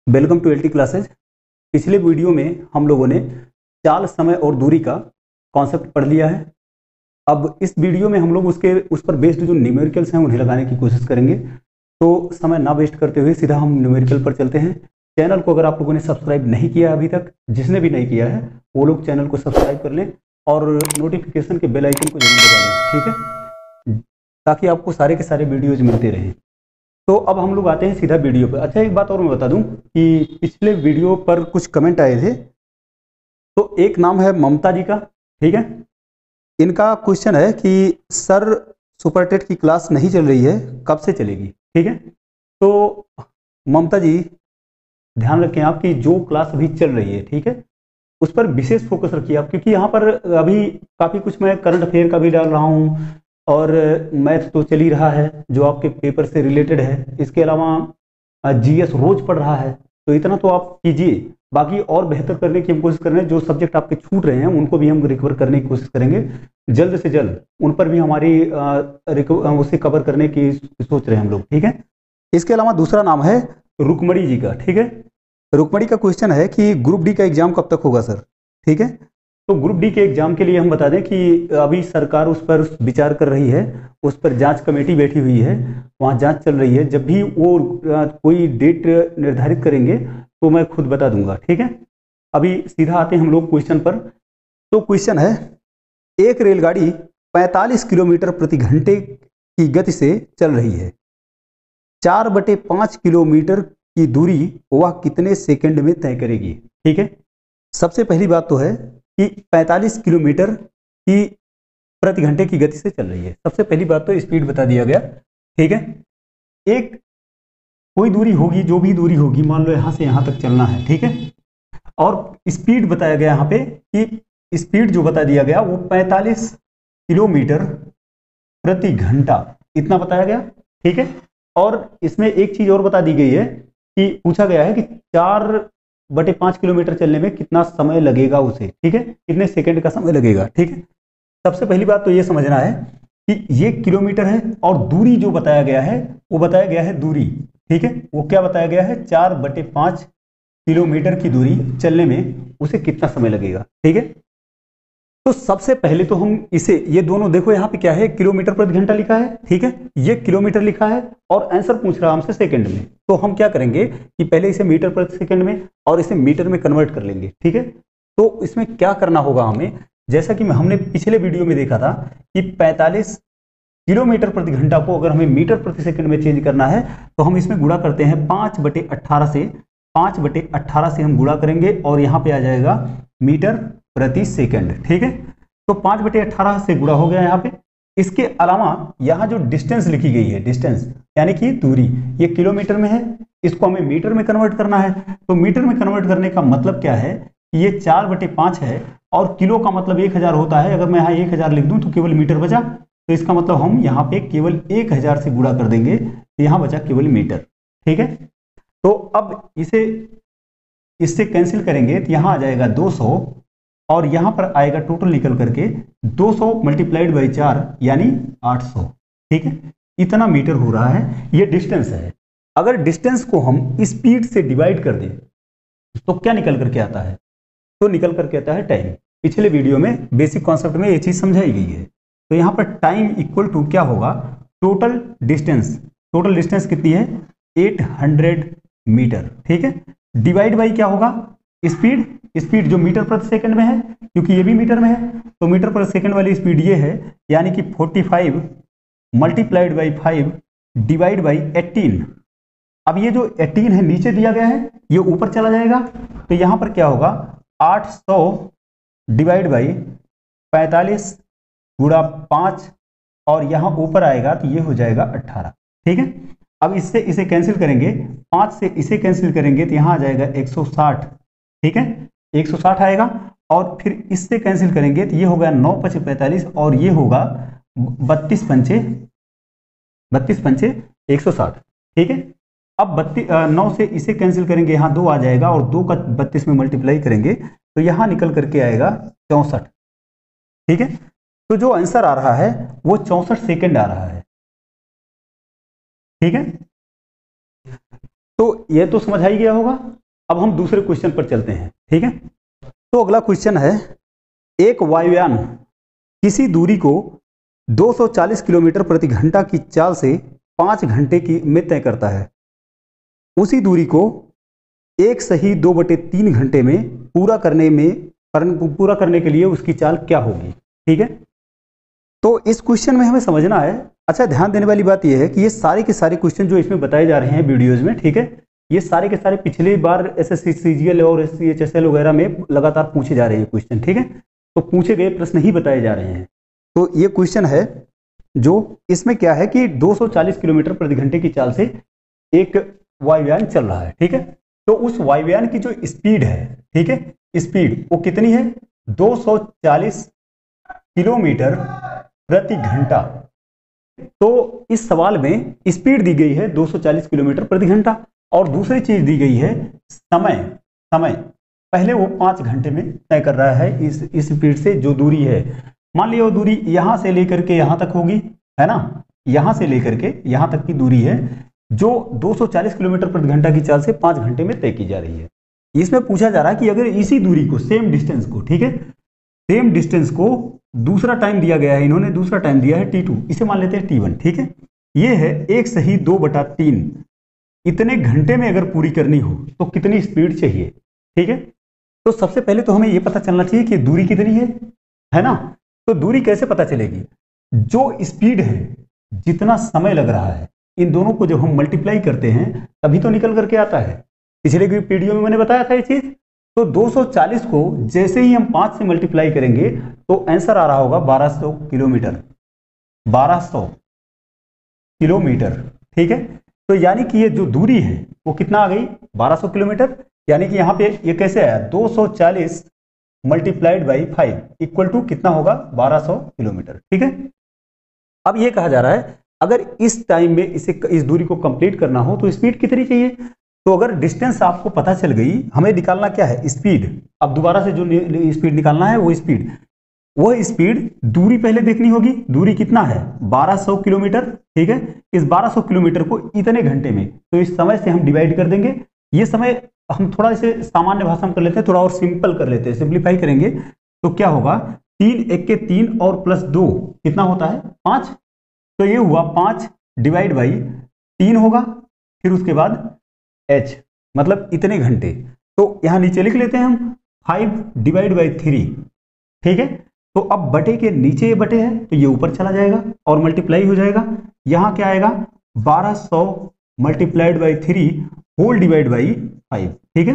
Welcome to LT classes. पिछले video में हम लोगों ने चाल, समय और दूरी का कॉन्सेप्ट पढ़ लिया है। अब इस वीडियो में हम लोग उस पर बेस्ड जो न्यूमेरिकल्स हैं उन्हें लगाने की कोशिश करेंगे। तो समय ना वेस्ट करते हुए सीधा हम न्यूमेरिकल पर चलते हैं। चैनल को अगर आप लोगों ने सब्सक्राइब नहीं किया अभी तक, जिसने भी नहीं किया है वो लोग चैनल को सब्सक्राइब कर लें और नोटिफिकेशन के बेल आइकन को जरूर दबा लें, ठीक है, ताकि आपको सारे के सारे वीडियोज मिलते रहें। तो अब हम लोग आते हैं सीधा वीडियो पर। अच्छा, एक बात और मैं बता दूं कि पिछले वीडियो पर कुछ कमेंट आए थे। तो एक नाम है ममता जी का, ठीक है। इनका क्वेश्चन है कि सर सुपर टेट की क्लास नहीं चल रही है, कब से चलेगी, ठीक है। तो ममता जी ध्यान रखें आप कि जो क्लास अभी चल रही है, ठीक है, उस पर विशेष फोकस रखिए आप, क्योंकि यहाँ पर अभी काफ़ी कुछ मैं करंट अफेयर का भी डाल रहा हूँ और मैथ तो चल ही रहा है जो आपके पेपर से रिलेटेड है। इसके अलावा जीएस रोज पढ़ रहा है, तो इतना तो आप कीजिए। बाकी और बेहतर करने की हम कोशिश कर रहे हैं। जो सब्जेक्ट आपके छूट रहे हैं उनको भी हम रिकवर करने की कोशिश करेंगे जल्द से जल्द। उन पर भी हमारी उसे कवर करने की सोच रहे हैं हम लोग, ठीक है। इसके अलावा दूसरा नाम है रुकमणी जी का, ठीक है। रुकमणी का क्वेश्चन है कि ग्रुप डी का एग्जाम कब तक होगा सर, ठीक है। तो ग्रुप डी के एग्जाम के लिए हम बता दें कि अभी सरकार उस पर विचार कर रही है, उस पर जांच कमेटी बैठी हुई है, वहां जांच चल रही है। जब भी वो कोई डेट निर्धारित करेंगे तो मैं खुद बता दूंगा, ठीक है। अभी सीधा आते हैं हम लोग क्वेश्चन पर। तो क्वेश्चन है, एक रेलगाड़ी 45 किलोमीटर प्रति घंटे की गति से चल रही है। 4/5 किलोमीटर की दूरी वह कितने सेकंड में तय करेगी, ठीक है। सबसे पहली बात तो है कि 45 किलोमीटर की प्रति घंटे की गति से चल रही है। सबसे पहली बात तो स्पीड बता दिया गया, ठीक है। एक कोई दूरी होगी, जो भी दूरी होगी, मान लो यहां से यहां तक चलना है, ठीक है। और स्पीड बताया गया यहां पे कि स्पीड जो बता दिया गया वो 45 किलोमीटर प्रति घंटा, इतना बताया गया, ठीक है। और इसमें एक चीज और बता दी गई है कि पूछा गया है कि 4/5 किलोमीटर चलने में कितना समय लगेगा उसे, ठीक है, कितने सेकंड का समय लगेगा, ठीक है। सबसे पहली बात तो ये समझना है कि ये किलोमीटर है और दूरी जो बताया गया है वो बताया गया है दूरी, ठीक है। वो क्या बताया गया है, 4/5 किलोमीटर की दूरी चलने में उसे कितना समय लगेगा, ठीक है। तो सबसे पहले तो हम इसे, ये दोनों देखो यहाँ पे क्या है, किलोमीटर प्रति घंटा लिखा है, ठीक है, ये किलोमीटर लिखा है और आंसर पूछ रहा है हमसे सेकंड में। तो हम क्या करेंगे कि पहले इसे मीटर प्रति सेकंड में और इसे मीटर में कन्वर्ट कर लेंगे, ठीक है। तो इसमें क्या करना होगा हमें, जैसा कि हमने पिछले वीडियो में देखा था कि 45 किलोमीटर प्रति घंटा को अगर हमें मीटर प्रति सेकंड में चेंज करना है तो हम इसमें गुणा करते हैं 5/18 से। 5/18 से हम गुणा करेंगे और यहाँ पे आ जाएगा मीटर प्रति सेकंड, ठीक है। तो 5/18 से गुणा हो गया यहाँ पे। इसके अलावा यहाँ जो डिस्टेंस लिखी गई है, डिस्टेंस यानी कि दूरी, ये किलोमीटर में है, इसको हमें मीटर में कन्वर्ट करना है। तो मीटर में कन्वर्ट करने का मतलब क्या है कि ये 4/5 है और किलो का मतलब 1000 होता है। अगर मैं यहाँ 1000 लिख दूं तो केवल मीटर बचा, तो इसका मतलब हम यहाँ पे केवल 1000 से गुणा कर देंगे, तो यहाँ बचा केवल मीटर, ठीक है। तो अब इससे कैंसिल करेंगे तो यहाँ आ जाएगा 200 और यहाँ पर आएगा टोटल निकल करके 200 मल्टीप्लाइड बाई 4 यानी 800, ठीक है। इतना मीटर हो रहा है, ये डिस्टेंस है। अगर डिस्टेंस को हम स्पीड से डिवाइड कर दें तो क्या निकल करके आता है, तो निकल करके आता है टाइम। पिछले वीडियो में बेसिक कॉन्सेप्ट में ये चीज समझाई गई है। तो यहाँ पर टाइम इक्वल टू क्या होगा, टोटल डिस्टेंस। टोटल डिस्टेंस कितनी है, 800 मीटर, ठीक है। डिवाइड बाई क्या होगा, स्पीड। स्पीड जो मीटर प्रति सेकंड में है, क्योंकि ये भी मीटर में है, तो मीटर प्रति सेकंड वाली स्पीड ये है, यानी कि 45 मल्टीप्लाइड बाई 5 डिवाइड बाई 18। अब ये जो 18 है नीचे दिया गया है, ये ऊपर चला जाएगा, तो यहां पर क्या होगा, 800 डिवाइड बाई 45 गुणा 5 और यहां ऊपर आएगा तो ये हो जाएगा 18, ठीक है। अब इससे इसे कैंसिल करेंगे, 5 से इसे कैंसिल करेंगे तो यहां आ जाएगा 160, ठीक है, 160 आएगा। और फिर इससे कैंसिल करेंगे तो ये होगा 9×5 45 और ये होगा 32×5 160, ठीक है। अब 9 से इसे कैंसिल करेंगे, यहाँ 2 आ जाएगा और 2 का 32 में मल्टीप्लाई करेंगे तो यहां निकल करके आएगा 64, ठीक है। तो जो आंसर आ रहा है वो 64 सेकंड आ रहा है, ठीक है। तो ये तो समझ आ ही गया होगा। अब हम दूसरे क्वेश्चन पर चलते हैं, ठीक है। तो अगला क्वेश्चन है, एक वायुयान किसी दूरी को 240 किलोमीटर प्रति घंटा की चाल से 5 घंटे में तय करता है। उसी दूरी को 1 सही 2/3 घंटे में पूरा करने के लिए उसकी चाल क्या होगी, ठीक है। तो इस क्वेश्चन में हमें समझना है, अच्छा ध्यान देने वाली बात यह है कि ये सारे के सारे क्वेश्चन जो इसमें बताए जा रहे हैं वीडियोज में, ठीक है, ये सारे के सारे पिछली बार एसएससी सीजीएल और एचएसएल वगैरह में लगातार पूछे जा रहे हैं क्वेश्चन, ठीक है। तो पूछे गए प्रश्न ही बताए जा रहे हैं। तो ये क्वेश्चन है जो इसमें क्या है कि 240 किलोमीटर प्रति घंटे की चाल से एक वायुयान चल रहा है, ठीक है। तो उस वायुयान की जो स्पीड है, ठीक है, स्पीड वो कितनी है, 240 किलोमीटर प्रति घंटा। तो इस सवाल में स्पीड दी गई है 240 किलोमीटर प्रति घंटा और दूसरी चीज दी गई है समय। पहले वो 5 घंटे में तय कर रहा है इस स्पीड से जो दूरी है। मान लिया वो दूरी यहां से लेकर के यहां तक होगी, है ना, यहां से लेकर के यहां तक की दूरी है जो 240 किलोमीटर प्रति घंटा की चाल से 5 घंटे में तय की जा रही है। इसमें पूछा जा रहा है कि अगर इसी दूरी को, सेम डिस्टेंस को, ठीक है, सेम डिस्टेंस को दूसरा टाइम दिया गया है, इन्होंने दूसरा टाइम दिया है t2, इसे मान लेते हैं t1, ठीक है। ये है 1 सही 2/3, इतने घंटे में अगर पूरी करनी हो तो कितनी स्पीड चाहिए, ठीक है। तो सबसे पहले तो हमें यह पता चलना चाहिए कि दूरी कितनी है ना। तो दूरी कैसे पता चलेगी, जो स्पीड है, जितना समय लग रहा है, इन दोनों को जब हम मल्टीप्लाई करते हैं तभी तो निकल करके आता है। पिछले वीडियो में मैंने बताया था ये चीज। तो 240 को जैसे ही हम 5 से मल्टीप्लाई करेंगे तो आंसर आ रहा होगा 1200 किलोमीटर, 1200 किलोमीटर, ठीक है। तो यानी कि ये जो दूरी है वो कितना आ गई, 1200 किलोमीटर। यानी कि यहाँ पे ये कैसे आया, 240 मल्टीप्लाइड बाई 5 इक्वल टू कितना होगा, 1200 किलोमीटर, ठीक है। अब ये कहा जा रहा है अगर इस टाइम में इस दूरी को कंप्लीट करना हो तो स्पीड कितनी चाहिए। तो अगर डिस्टेंस आपको पता चल गई, हमें निकालना क्या है, स्पीड। अब दोबारा से जो स्पीड निकालना है वो स्पीड दूरी पहले देखनी होगी। दूरी कितना है, 1200 किलोमीटर, ठीक है। इस 1200 किलोमीटर को इतने घंटे में, तो इस समय से हम डिवाइड कर देंगे। ये समय हम थोड़ा इसे सामान्य भाषा में कर लेते हैं, थोड़ा और सिंपल कर लेते हैं, सिंप्लीफाई करेंगे तो क्या होगा, 3 1 के 3 और प्लस 2 कितना होता है, 5। तो ये हुआ 5 डिवाइड बाई 3 होगा, फिर उसके बाद h मतलब इतने घंटे। तो यहां नीचे लिख लेते हैं हम 5 डिवाइड बाई 3, ठीक है। तो अब बटे के नीचे ये बटे है तो ये ऊपर चला जाएगा और मल्टीप्लाई हो जाएगा। यहां क्या आएगा, 1200 multiplied by 3 whole divide by 5, ठीक है।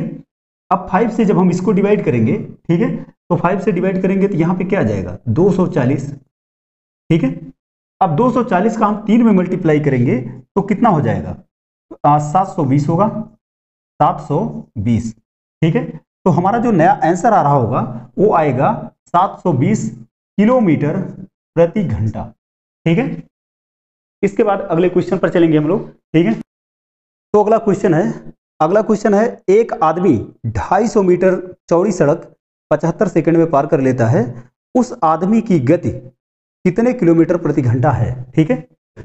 अब 5 से जब हम इसको डिवाइड करेंगे, ठीक है, तो 5 से डिवाइड करेंगे तो यहां पे क्या आ जाएगा, 240, ठीक है। अब 240 का हम 3 में मल्टीप्लाई करेंगे तो कितना हो जाएगा, 720 होगा, 720, ठीक है। तो हमारा जो नया आंसर आ रहा होगा वो आएगा 720 किलोमीटर प्रति घंटा, ठीक है। इसके बाद अगले क्वेश्चन पर चलेंगे हम लोग, ठीक है। तो अगला क्वेश्चन है एक आदमी 250 मीटर चौड़ी सड़क 75 सेकंड में पार कर लेता है, उस आदमी की गति कितने किलोमीटर प्रति घंटा है, ठीक है।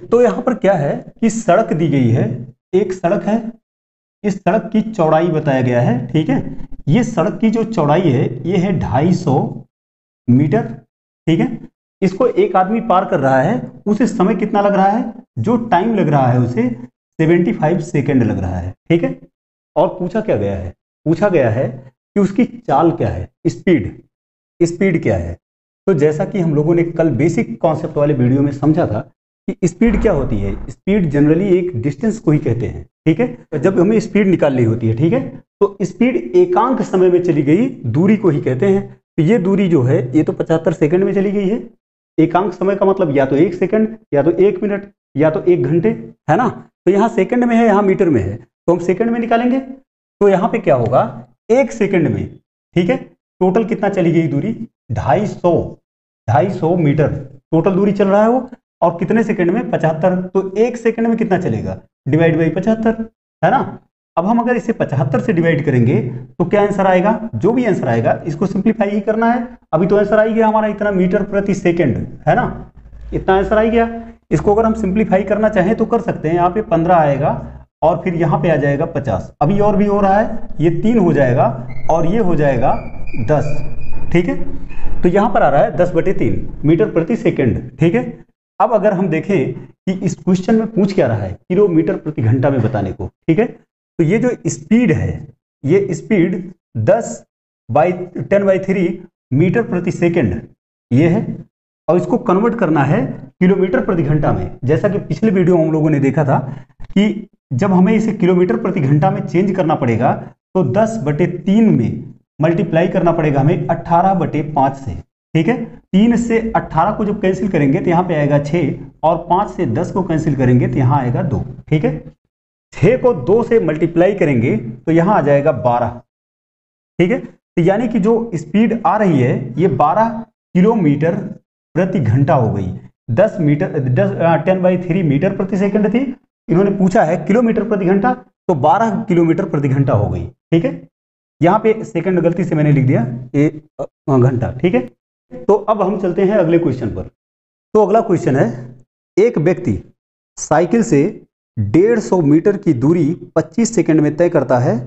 तो यहां पर क्या है कि सड़क दी गई है, एक सड़क है, इस सड़क की चौड़ाई बताया गया है, ठीक है। ये सड़क की जो चौड़ाई है ये है 250 मीटर, ठीक है। इसको एक आदमी पार कर रहा है, उसे समय कितना लग रहा है, जो टाइम लग रहा है उसे 75 सेकंड लग रहा है, ठीक है। और पूछा गया है कि उसकी चाल क्या है, स्पीड क्या है। तो जैसा कि हम लोगों ने कल बेसिक कॉन्सेप्ट वाले वीडियो में समझा था कि स्पीड क्या होती है, स्पीड जनरली एक डिस्टेंस को ही कहते हैं, ठीक है। तो जब हमें स्पीड निकालनी होती है, ठीक है, तो स्पीड एकांक समय में चली गई दूरी को ही कहते हैं। तो ये दूरी जो है ये तो 75 सेकंड में चली गई है। एकांक समय का मतलब या तो 1 सेकंड, या तो 1 मिनट, या तो 1 घंटे, है ना। तो यहाँ सेकंड में है, यहाँ मीटर में है, तो हम सेकंड में निकालेंगे। तो यहाँ पे क्या होगा, 1 सेकंड में, ठीक है, टोटल कितना चली गई दूरी, 250 मीटर टोटल दूरी चल रहा है वो, और कितने सेकंड में, 75। तो 1 सेकंड में कितना चलेगा, डिवाइड बाई 75, है ना। अब हम अगर इसे 75 से डिवाइड करेंगे तो क्या आंसर आएगा, जो भी आंसर आएगा इसको सिंप्लीफाई ही करना है। अभी तो आंसर आ गया हमारा इतना मीटर प्रति सेकंड, है ना, इतना आंसर आ गया। इसको अगर हम सिंप्लीफाई करना चाहें तो कर सकते हैं। यहाँ पे 15 आएगा और फिर यहाँ पे आ जाएगा 50। अभी और भी हो रहा है, ये 3 हो जाएगा और ये हो जाएगा 10। ठीक है, तो यहाँ पर आ रहा है 10/3 मीटर प्रति सेकेंड। ठीक है, अब अगर हम देखें कि इस क्वेश्चन में पूछ क्या रहा है, किलोमीटर प्रति घंटा में बताने को। ठीक है, तो ये जो स्पीड है, ये स्पीड 10/3 मीटर प्रति सेकेंड ये है, और इसको कन्वर्ट करना है किलोमीटर प्रति घंटा में। जैसा कि पिछले वीडियो हम लोगों ने देखा था कि जब हमें इसे किलोमीटर प्रति घंटा में चेंज करना पड़ेगा तो 10/3 में मल्टीप्लाई करना पड़ेगा हमें 18/5 से। ठीक है, 3 से 18 को जब कैंसिल करेंगे तो यहाँ पे आएगा 6, और 5 से 10 को कैंसिल करेंगे तो यहाँ आएगा 2। ठीक है, 6 को 2 से मल्टीप्लाई करेंगे तो यहाँ आ जाएगा 12। ठीक है, तो यानी कि जो स्पीड आ रही है ये 12 किलोमीटर प्रति घंटा हो गई। 10/3 मीटर प्रति सेकंड थी, इन्होंने पूछा है किलोमीटर प्रति घंटा, तो 12 किलोमीटर प्रति घंटा हो गई। ठीक है, यहाँ पे सेकंड गलती से मैंने लिख दिया घंटा। ठीक है, तो अब हम चलते हैं अगले क्वेश्चन पर। तो अगला क्वेश्चन है, एक व्यक्ति साइकिल से 150 मीटर की दूरी 25 सेकंड में तय करता है,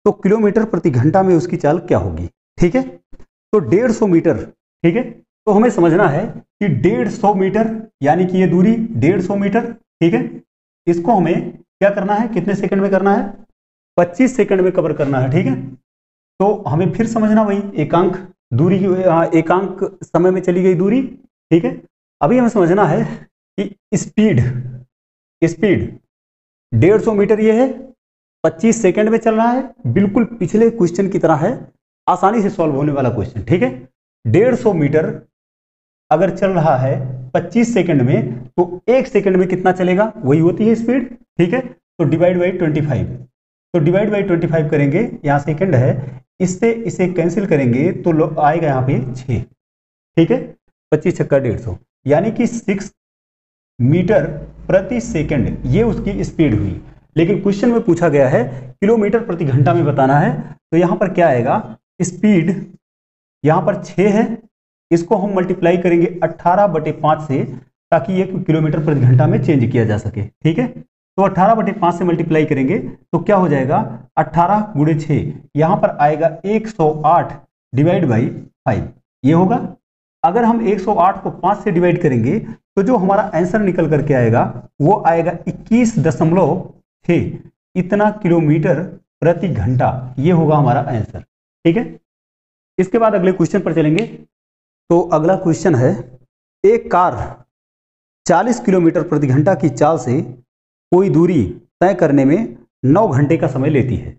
तो किलोमीटर प्रति घंटा में उसकी चाल क्या होगी। ठीक है, तो 150 मीटर। ठीक है, तो हमें समझना है कि 150 मीटर यानी कि ये दूरी 150 मीटर। ठीक है, इसको हमें क्या करना है, कितने सेकंड में करना है, 25 सेकंड में कवर करना है। ठीक है, तो हमें फिर समझना वही एकांक दूरी की, एकांक समय में चली गई दूरी। ठीक है, अभी हमें समझना है कि स्पीड 150 मीटर ये है, 25 सेकंड में चल रहा है, बिल्कुल पिछले क्वेश्चन की तरह है, आसानी से सॉल्व होने वाला क्वेश्चन। ठीक है, 150 मीटर अगर चल रहा है 25 सेकंड में, तो 1 सेकंड में कितना चलेगा, वही होती है स्पीड। ठीक है, तो डिवाइड बाई 25, तो डिवाइड बाई 25 करेंगे, यहाँ सेकंड है, इससे इसे कैंसिल करेंगे तो आएगा यहाँ पे 6। ठीक है, 25 छक्का 150, यानी कि 6 मीटर प्रति सेकंड ये उसकी स्पीड हुई। लेकिन क्वेश्चन में पूछा गया है किलोमीटर प्रति घंटा में बताना है, तो यहाँ पर क्या आएगा, स्पीड यहाँ पर 6 है, इसको हम मल्टीप्लाई करेंगे 18/5 से, ताकि ये किलोमीटर प्रति घंटा में चेंज किया जा सके। ठीक है, तो 18/5 से मल्टीप्लाई करेंगे तो क्या हो जाएगा, 18 × 6, यहाँ पर आएगा 108 डिवाइड बाई 5 ये होगा। अगर हम 108 को 5 से डिवाइड करेंगे तो जो हमारा आंसर निकल करके आएगा वो आएगा 21.6, इतना किलोमीटर प्रति घंटा, ये होगा हमारा आंसर। ठीक है, इसके बाद अगले क्वेश्चन पर चलेंगे। तो अगला क्वेश्चन है, एक कार 40 किलोमीटर प्रति घंटा की चाल से कोई दूरी तय करने में 9 घंटे का समय लेती है,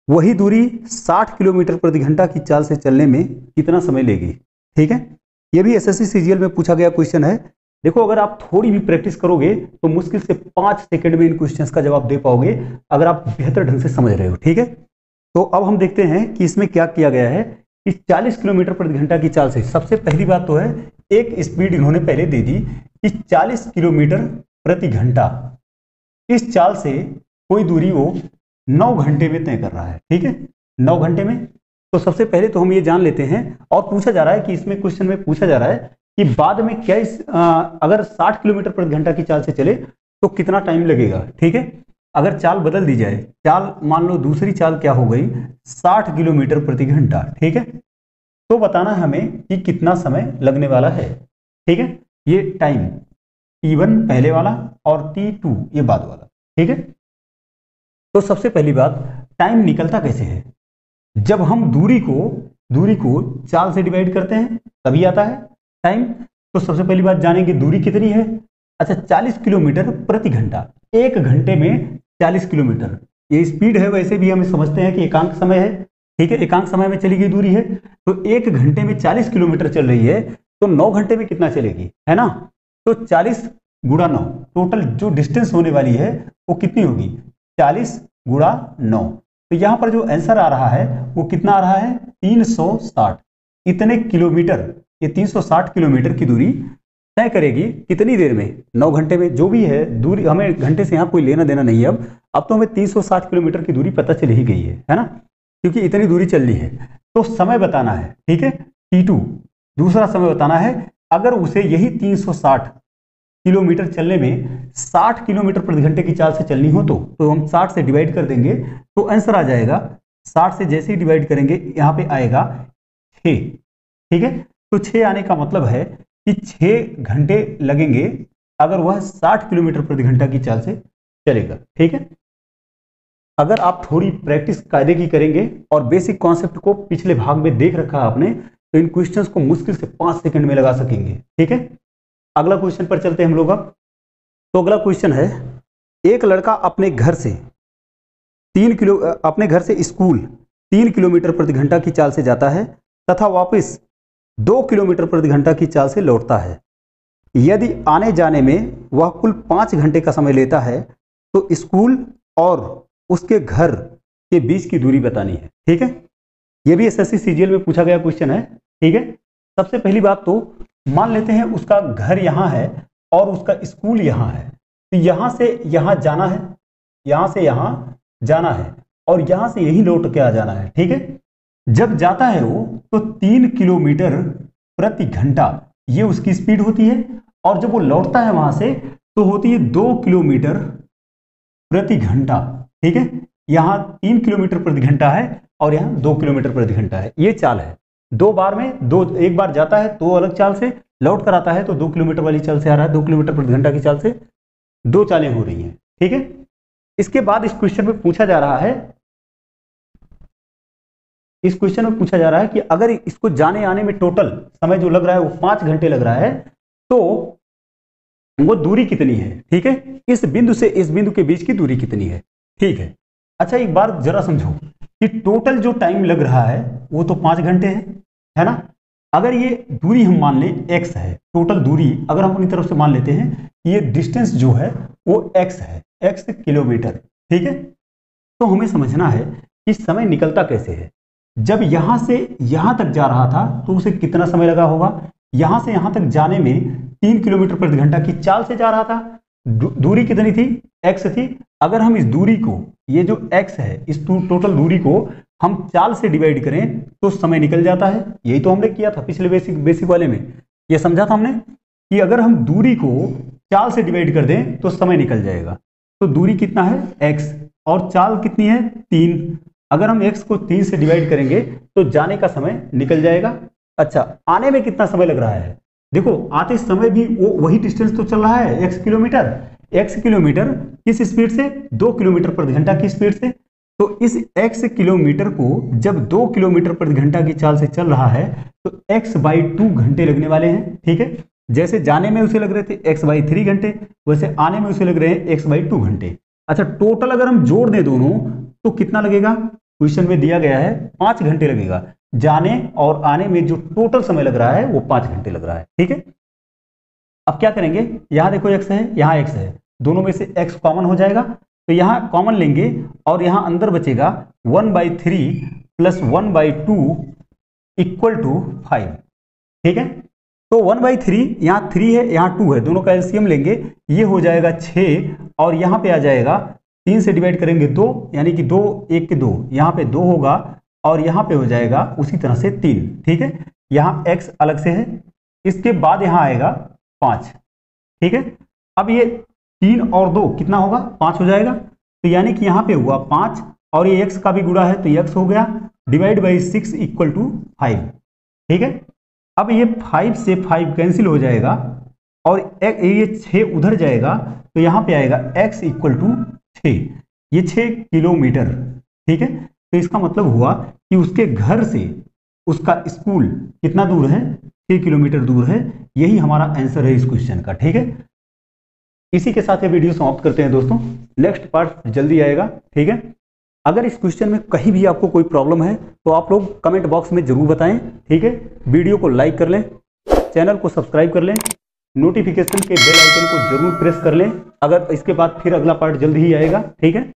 वही दूरी 60 किलोमीटर प्रति घंटा की चाल से चलने में कितना समय लेगी। ठीक है, यह भी एसएससी सीजीएल में पूछा गया क्वेश्चन है। देखो, अगर आप थोड़ी भी प्रैक्टिस करोगे तो मुश्किल से 5 सेकंड में इन क्वेश्चंस का जवाब दे पाओगे, अगर आप बेहतर ढंग से समझ रहे हो। ठीक है, तो अब हम देखते हैं कि इसमें क्या किया गया है। कि 40 किलोमीटर प्रति घंटा की चाल से, सबसे पहली बात तो है एक स्पीड इन्होंने पहले दे दी कि 40 किलोमीटर प्रति घंटा, इस चाल से कोई दूरी वो 9 घंटे में तय कर रहा है। ठीक है, 9 घंटे में। तो सबसे पहले तो हम ये जान लेते हैं, और पूछा जा रहा है कि इसमें क्वेश्चन में पूछा जा रहा है कि बाद में क्या अगर 60 किलोमीटर प्रति घंटा की चाल से चले तो कितना टाइम लगेगा। ठीक है, अगर चाल बदल दी जाए, चाल मान लो दूसरी चाल क्या हो गई, 60 किलोमीटर प्रति घंटा। ठीक है, तो बताना है हमें कि कितना समय लगने वाला है। ठीक है, ये टाइम T1 पहले वाला और T2 ये बाद वाला। ठीक है, तो सबसे पहली बात, टाइम निकलता कैसे है, जब हम दूरी को चाल से डिवाइड करते हैं तभी आता है टाइम। तो सबसे पहली बात जानेंगे दूरी कितनी है। अच्छा, 40 किलोमीटर प्रति घंटा, 1 घंटे में 40 किलोमीटर ये स्पीड है। वैसे भी हम समझते हैं कि एकांक समय है। ठीक है, एकांक समय में चली गई दूरी है, तो 1 घंटे में 40 किलोमीटर चल रही है, तो 9 घंटे में कितना चलेगी, है ना। तो 40 × 9, टोटल जो डिस्टेंस होने वाली है वो कितनी होगी, 40 × 9। तो यहाँ पर जो आंसर आ रहा है वो कितना आ रहा है, 360। इतने किलोमीटर, ये 360 किलोमीटर की दूरी तय करेगी कितनी देर में, 9 घंटे में। जो भी है दूरी, हमें घंटे से यहाँ कोई लेना देना नहीं है। अब तो हमें 360 किलोमीटर की दूरी पता चल ही गई है ना, क्योंकि इतनी दूरी चलनी है। तो समय बताना है। ठीक है, T2 दूसरा समय बताना है। अगर उसे यही 360 किलोमीटर चलने में 60 किलोमीटर प्रति घंटे की चाल से चलनी हो तो हम 60 से डिवाइड कर देंगे तो आंसर आ जाएगा 60 से जैसे ही डिवाइड करेंगे यहाँ पे आएगा 6। ठीक है, तो 6 आने का मतलब है कि 6 घंटे लगेंगे अगर वह 60 किलोमीटर प्रति घंटा की चाल से चलेगा। ठीक है, अगर आप थोड़ी प्रैक्टिस कायदे की करेंगे और बेसिक कॉन्सेप्ट को पिछले भाग में देख रखा है आपने तो इन क्वेश्चंस को मुश्किल से 5 सेकंड में लगा सकेंगे। ठीक है, अगला क्वेश्चन पर चलते हैं हम लोग अब। तो अगला क्वेश्चन है, एक लड़का अपने घर से स्कूल 3 किलोमीटर प्रति घंटा की चाल से जाता है तथा वापस 2 किलोमीटर प्रति घंटा की चाल से लौटता है। यदि आने जाने में वह कुल 5 घंटे का समय लेता है तो स्कूल और उसके घर के बीच की दूरी बतानी है। ठीक है, यह भी एसएससी सीजीएल में पूछा गया क्वेश्चन है। ठीक है, सबसे पहली बात तो मान लेते हैं उसका घर यहाँ है और उसका स्कूल यहाँ है, तो यहाँ से यहाँ जाना है, यहाँ से यहाँ जाना है और यहाँ से यही लौट के आ जाना है। ठीक है, जब जाता है वो तो 3 किलोमीटर प्रति घंटा ये उसकी स्पीड होती है और जब वो लौटता है वहां से तो होती है 2 किलोमीटर प्रति घंटा। ठीक है, यहाँ 3 किलोमीटर प्रति घंटा है और यहाँ 2 किलोमीटर प्रति घंटा है। ये चाल है, दो बार में एक बार जाता है तो अलग चाल से, लौट कर आता है तो 2 किलोमीटर वाली चाल से आ रहा है, 2 किलोमीटर प्रति घंटा की चाल से 2 चालें हो रही हैं। ठीक है, इसके बाद इस क्वेश्चन में पूछा जा रहा है कि अगर इसको जाने आने में टोटल समय जो लग रहा है वो 5 घंटे लग रहा है तो वो दूरी कितनी है। ठीक है, इस बिंदु से इस बिंदु के बीच की दूरी कितनी है। ठीक है, अच्छा एक बार जरा समझो कि टोटल जो टाइम लग रहा है वो तो 5 घंटे है ना। अगर ये दूरी हम मान लें x है, टोटल दूरी अगर हम अपनी तरफ से मान लेते हैं ये डिस्टेंस जो है वो x है, x किलोमीटर। ठीक है, तो हमें समझना है कि समय निकलता कैसे है। जब यहां से यहां तक जा रहा था तो उसे कितना समय लगा होगा, यहां से यहां तक जाने में 3 किलोमीटर प्रति घंटा की चाल से जा रहा था, दूरी कितनी थी, x थी। अगर हम इस दूरी को, ये जो x है, इस टोटल दूरी को हम चाल से डिवाइड करें तो समय निकल जाता है। यही तो हमने किया था पिछले बेसिक वाले में, ये समझा था हमने कि अगर हम दूरी को चाल से डिवाइड कर दें तो समय निकल जाएगा। तो दूरी कितना है x और चाल कितनी है 3। अगर हम x को 3 से डिवाइड करेंगे तो जाने का समय निकल जाएगा। अच्छा, आने में कितना समय लग रहा है, देखो आते समय भी वो वही डिस्टेंस तो चल रहा है, x किलोमीटर किस स्पीड से, 2 किलोमीटर प्रति घंटा की स्पीड से। तो इस x किलोमीटर को जब 2 किलोमीटर प्रति घंटा की चाल से चल रहा है तो x/2 घंटे लगने वाले हैं। ठीक है, जैसे जाने में उसे लग रहे थे x/3 घंटे, वैसे आने में उसे लग रहे हैं x/2 घंटे। अच्छा, टोटल अगर हम जोड़ दें दोनों तो कितना लगेगा, क्वेश्चन में दिया गया है 5 घंटे लगेगा। जाने और आने में जो टोटल समय लग रहा है वो 5 घंटे लग रहा है। ठीक है, अब क्या करेंगे, यहां देखो x है, यहां x है, दोनों में से x कॉमन हो जाएगा तो यहां कॉमन लेंगे और यहां अंदर बचेगा 1/3 + 1/2 = 5। ठीक है, तो 1/3 यहाँ 3 है यहाँ 2 है, दोनों का एलसीएम लेंगे, ये हो जाएगा 6 और यहाँ पे आ जाएगा 3 से डिवाइड करेंगे 2, यानी कि 2 1 के 2, यहाँ पे 2 होगा और यहाँ पे हो जाएगा उसी तरह से 3। ठीक है, यहाँ x अलग से है, इसके बाद यहाँ आएगा 5। ठीक है, अब ये 3 और 2 कितना होगा, 5 हो जाएगा। तो यानी कि यहाँ पे हुआ 5 और ये x का भी गुणा है तो x हो गया, डिवाइड बाई 6 = 5। ठीक है, अब ये 5 से 5 कैंसिल हो जाएगा और ये 6 उधर जाएगा तो यहाँ पे आएगा x = 6, ये 6 किलोमीटर। ठीक है, तो इसका मतलब हुआ कि उसके घर से उसका स्कूल कितना दूर है, 6 किलोमीटर दूर है। यही हमारा आंसर है इस क्वेश्चन का। ठीक है, इसी के साथ ये वीडियो समाप्त करते हैं दोस्तों, नेक्स्ट पार्ट जल्दी आएगा। ठीक है, अगर इस क्वेश्चन में कहीं भी आपको कोई प्रॉब्लम है तो आप लोग कमेंट बॉक्स में जरूर बताएं। ठीक है, वीडियो को लाइक कर लें, चैनल को सब्सक्राइब कर लें, नोटिफिकेशन के बेल आइकन को जरूर प्रेस कर लें। अगर इसके बाद फिर अगला पार्ट जल्दी ही आएगा। ठीक है।